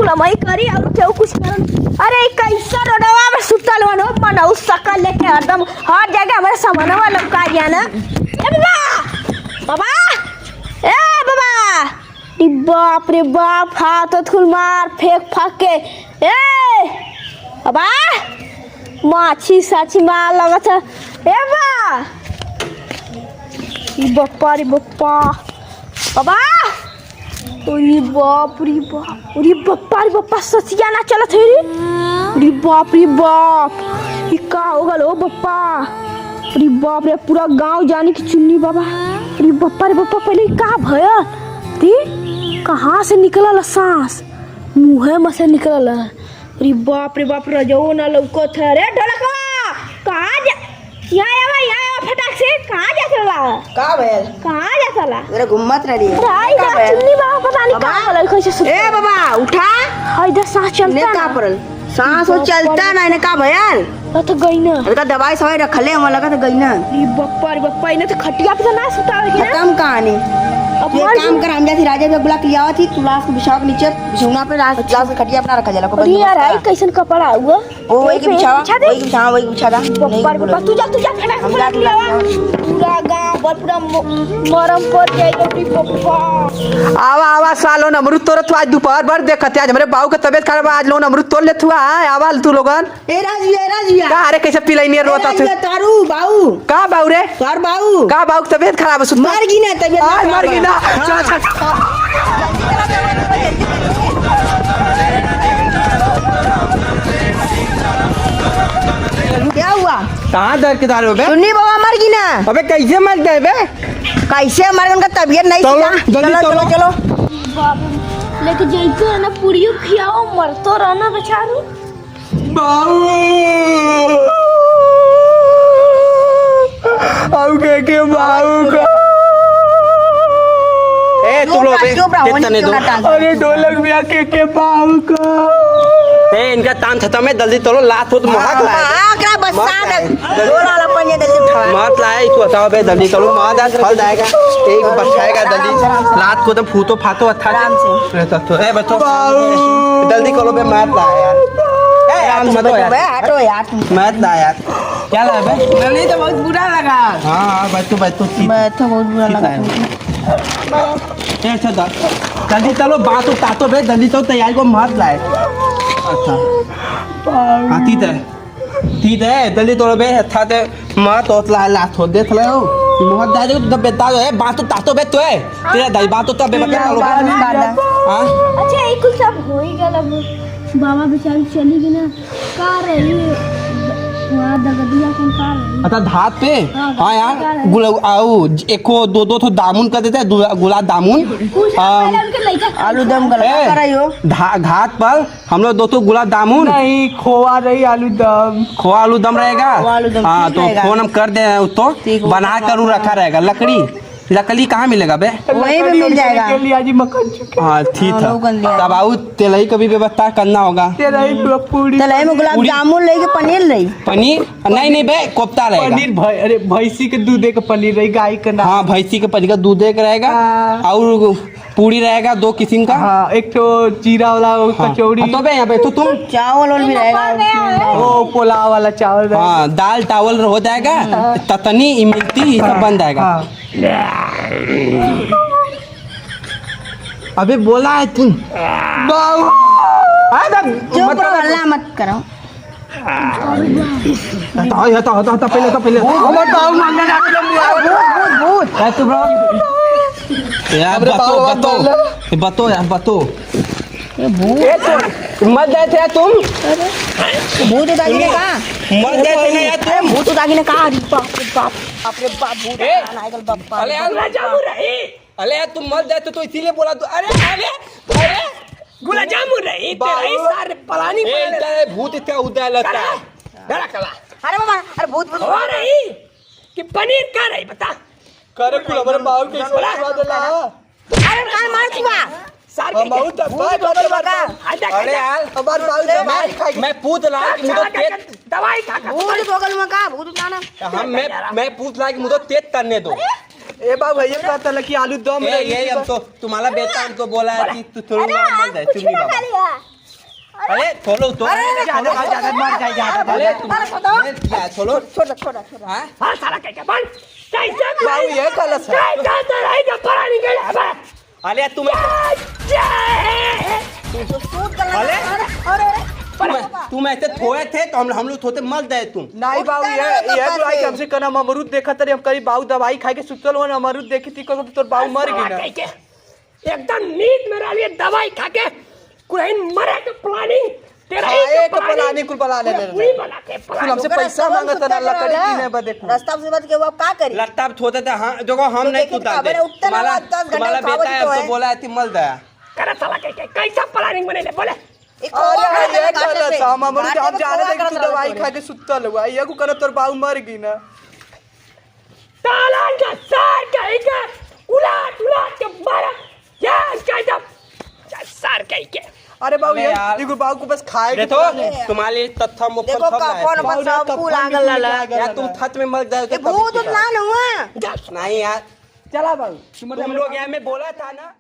कुलमई करी और केहू कुछ करन। अरे कैसा रोडवा में सुतल हो मनऊ सकल लेके एकदम हर जगह हमारे सामानवा लपका दिया ना। ए बाबा बाबा ए बाबा इ बाप रे बाप हाथ खुल मार फेंक फाक के ए बाबा माछी साछी मार लगत है। ए बा इ बप्पा रे बप्पा बाबा अरे बाप रे बाप अरे बप्पा रे बप्पा ससिया ना चलत है रे। अरे बाप रे बाप ये का हो गल हो बप्पा। अरे बाप रे पूरा गांव जाने की चुन्नी बाबा। अरे बप्पा रे बप्पा पहले का भया ती कहाँ से निकलल सांस मुँहे में से निकलल। अरे बाप रे बाप रजो ना लौकत है रे ढोलकवा कहाँ जा यहाँ फटाक से कहाँ जा चला का भैल कहाँ जा चला मेरे घुमत रही है हाय का दा भैल चुन्नी बाबा पता नहीं कहाँ बोला कैसे सुन। ए बाबा उठा हाय दा सांस ने चलता का ना परल सांस वो चलता ना इने का भैल तो गई ना। अरे का दवाई सवाई रखले हम लगा तो गई ना। अरे बप्पा रे बप्पा इने तो खटिया पे तो ना सुतावे के ना। खत्म कहानी अब ये मर काम कर हम जाती राजा के बुला के लिया थी तू लाश के बिछाव के नीचे बिछौना पे लाश के खटिया अपना रखा जाला को अरे यार आई कैसन कपड़ा हुआ ओ वही के बिछावा वही के बिछावा वही के बिछा दा बप्पा रे बप्पा तू जा फटाक से फटाक लिया पूरा गांव भर पूरा मरम पर जाएगा रे बप्पा। आवा आवा सालो अमरूद तोड़ तू आज दोपहर भर देखते आज हमारे बाबू का तबीयत खराब आज लोन अमरूद तोड़ ले तू आवा तू लोगन ए राजिया का अरे कैसे पिलाई नहीं रोता तू तारू बाऊ का बाऊ रे तार बाऊ का बाऊ की तबीयत खराब है सुन मर गई ना तबीयत आज मर गई ना चल चल क्या हुआ कहाँ दर्द के दारू बे सुन्नी बाबा मर गई ना अबे कैसे मर गए बे कैसे मर गए उनका तबीयत नहीं चलो, थी जल्दी चलो चलो। चलो बाप लेके जइतो ना पुड़ियो खियाओ मरतो रहना बेचारू। बाऊ अब के बाऊ का ए तू लोग कितने दो अरे ढोलक भी के बाऊ का ए इनका तान खत्म है जल्दी चलो लात हो तो महक लाए आकरा बसा दे डोला ला पन्ने दे उठा मत लाए इसको बताओ बे जल्दी चलो मां दास फल जाएगा एक बचाएगा जल्दी लात को तो फूटो फाटो अच्छा आराम से तो ए बच्चों जल्दी करो बे मत ला यार ए यार मत बे यार हटो यार मत ला यार क्या ला बे नहीं तो बहुत बुरा लगा हां बच्चों मैं तो बहुत बुरा लगा ए अच्छा जल्दी चलो बात तातो बे जल्दी तो तैयारी को मत लाए अच्छा हाँ ठीक है जल्दी तोड़ बे अच्छा ते मत तो ला थोड़ दे थले हो मोहत दादी को तब बेटा है बात तो तातो बे तो है तेरा दाई बात तो तब बे बता लो हां अच्छा एक कुछ सब हो ही गया बाबा बेचारी चली गई ना का रही वहाँ दगदिया कौन का रही अच्छा धात पे हाँ, हाँ यार गुलाब आओ एको दो दो थो दामुन कर देते हैं गुलाब दामुन पहले उनके लइका आलू दम गला ए, कर रही हो घाट पर हम लोग दो तो गुलाब दामुन नहीं खोआ रही आलू दम खोआ आलू दम रहेगा खोआ आलू दम हाँ ठीक तो रहेगा। फोन हम कर दे तो ठीक, वो बना कर रखा रहेगा लकड़ी कहाँ मिलेगा बे वहीं पे मिल जाएगा के लिए आज मक्खन चुके हाँ ठीक हाँ, लोग कर है लिया। तब आओ तेलही का भी व्यवस्था करना होगा तेरा ही पूरी तलाई में गुलाब जामुन ले के पनीर ले पनीर नहीं बे कोफ्ता रहेगा पनीर अरे भैंसी के दूध के पनीर रही गाय का ना हाँ भैंसी के पनीर का दूध एक रहेगा हाँ। और पूरी रहेगा 2 किस्म का हाँ एक तो जीरा वाला हाँ। कचौड़ी तो बे यहाँ पे तो तुम चावल और भी रहेगा वो पुलाव वाला चावल रहा। हाँ दाल चावल हो जाएगा ततनी इमरती ये सब बन जाएगा हाँ अबे बोला है तुम चुप रहो हल्ला मत करो हटा पहले यार बतो यार बतो मत गए थे तुम भूत उतारी ने कहा मत गए थे ना यार तुम भूत उतारी ने कहा अरे बाप रे बाप बाप रे बाप भूत नाइगल बाप अरे यार जामू रही अरे यार तुम मत गए तो इसीलिए बोला तो अरे गुलाब जामुन रही तेरा ही सारे पलानी भूत इतना उदय लगता है अरे बाबा अरे भूत भूत हो रही कि पनीर का रही बता करे कुल हमारे बाबू कैसे बता देला अरे कान मार चुका सार हम बहुत अरे यार हमारे बाबू दवाई खाई मैं पूछ रहा कि मुझे तेज दवाई खा भूत बगल में का भूत उतारना हम मैं पूछ रहा कि मुझे तेज करने दो ए बाबू भैया कहता लगी आलू दम ये हम तो तुम्हारा बेटा हमको बोला है कि तू थोड़ा मत जाए चुन्नी बाबा अरे छोड़ो तो ज्यादा मर जाए ज्यादा अरे तुम छोड़ो छोड़ हाँ हाँ साला क्या बन कैसे बाबू ये गलत है क्या जाता रही जब पलानी गए है अरे तुम तुम ऐसे थोए थे तो हम लोग थोते मर गए तुम नहीं बाबू ये बुलाई हमसे कना अमरूद देखा तरे हम करी बाबू दवाई खा के सुतल हो अमरूद देखी थी को तोर बाबू मर गई ना एकदम नींद में रह दवाई खा के कुछ मरे के प्लानिंग तेरा एक प्लानिंग कुल बना ले पूरी बना के कुल हमसे पैसा मांगत ना लकड़ी किने बदे रास्ता से बात के वो का करी लट्टा थोते थे हाँ देखो हम नहीं कुदा दे तुम्हारा बेटा है तो बोला है मल दया करे साला कैसा प्लानिंग बने ले बोले अरे ये गलत है हम अमरूद हम जाने थे तू दवाई खा के सुतल हुआ ये को करे तोर बाबू मर गई ना तालान का सार कहीं के उलाट के मारा यार कैसा सार कहीं के अरे बाबू ये बाबू को बस खाए के देखो तुम्हारे तत्था मुख देखो कौन बच्चा फूल आगल ला यार तुम थत में मर गए भूत ना हुआ नहीं यार चला बाबू तुम लोग यार मैं बोला था ना